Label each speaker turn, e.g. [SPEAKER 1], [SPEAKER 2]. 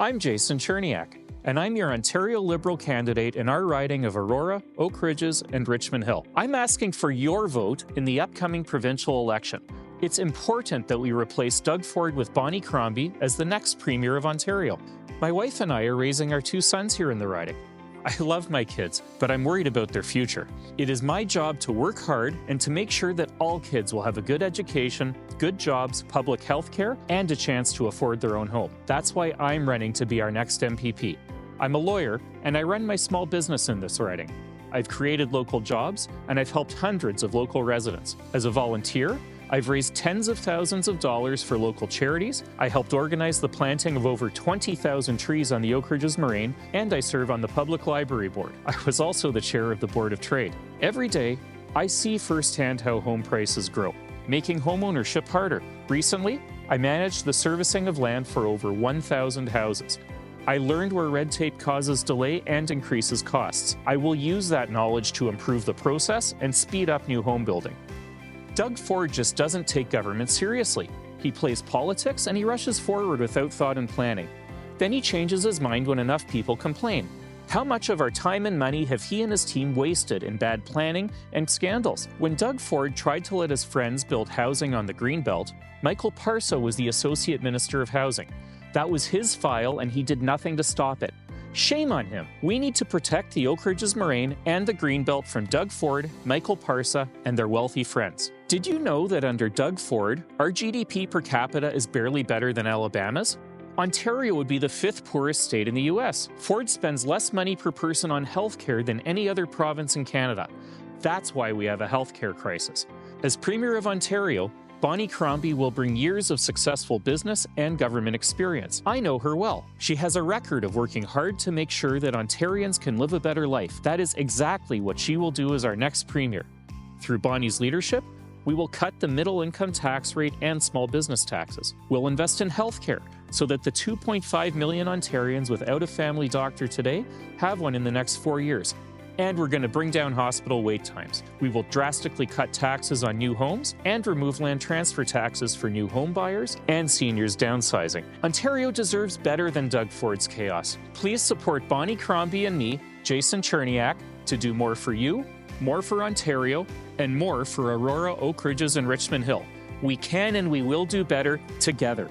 [SPEAKER 1] I'm Jason Cherniak, and I'm your Ontario Liberal candidate in our riding of Aurora, Oak Ridges, and Richmond Hill. I'm asking for your vote in the upcoming provincial election. It's important that we replace Doug Ford with Bonnie Crombie as the next Premier of Ontario. My wife and I are raising our 2 sons here in the riding. I love my kids, but I'm worried about their future. It is my job to work hard and to make sure that all kids will have a good education, good jobs, public health care, and a chance to afford their own home. That's why I'm running to be our next MPP. I'm a lawyer, and I run my small business in this riding. I've created local jobs, and I've helped hundreds of local residents. As a volunteer, I've raised tens of thousands of dollars for local charities. I helped organize the planting of over 20,000 trees on the Oak Ridges Moraine, and I serve on the Public Library Board. I was also the chair of the Board of Trade. Every day, I see firsthand how home prices grow, making homeownership harder. Recently, I managed the servicing of land for over 1,000 houses. I learned where red tape causes delay and increases costs. I will use that knowledge to improve the process and speed up new home building. Doug Ford just doesn't take government seriously. He plays politics and he rushes forward without thought and planning. Then he changes his mind when enough people complain. How much of our time and money have he and his team wasted in bad planning and scandals? When Doug Ford tried to let his friends build housing on the Greenbelt, Michael Parsa was the Associate Minister of Housing. That was his file and he did nothing to stop it. Shame on him. We need to protect the Oak Ridges Moraine and the Greenbelt from Doug Ford, Michael Parsa, and their wealthy friends. Did you know that under Doug Ford, our GDP per capita is barely better than Alabama's? Ontario would be the 5th poorest state in the US. Ford spends less money per person on healthcare than any other province in Canada. That's why we have a healthcare crisis. As Premier of Ontario, Bonnie Crombie will bring years of successful business and government experience. I know her well. She has a record of working hard to make sure that Ontarians can live a better life. That is exactly what she will do as our next Premier. Through Bonnie's leadership, we will cut the middle income tax rate and small business taxes. We'll invest in healthcare so that the 2.5 million Ontarians without a family doctor today have one in the next 4 years. And we're going to bring down hospital wait times. We will drastically cut taxes on new homes and remove land transfer taxes for new home buyers and seniors downsizing. Ontario deserves better than Doug Ford's chaos. Please support Bonnie Crombie and me, Jason Cherniak, to do more for you, more for Ontario, and more for Aurora, Oak Ridges, and Richmond Hill. We can and we will do better together.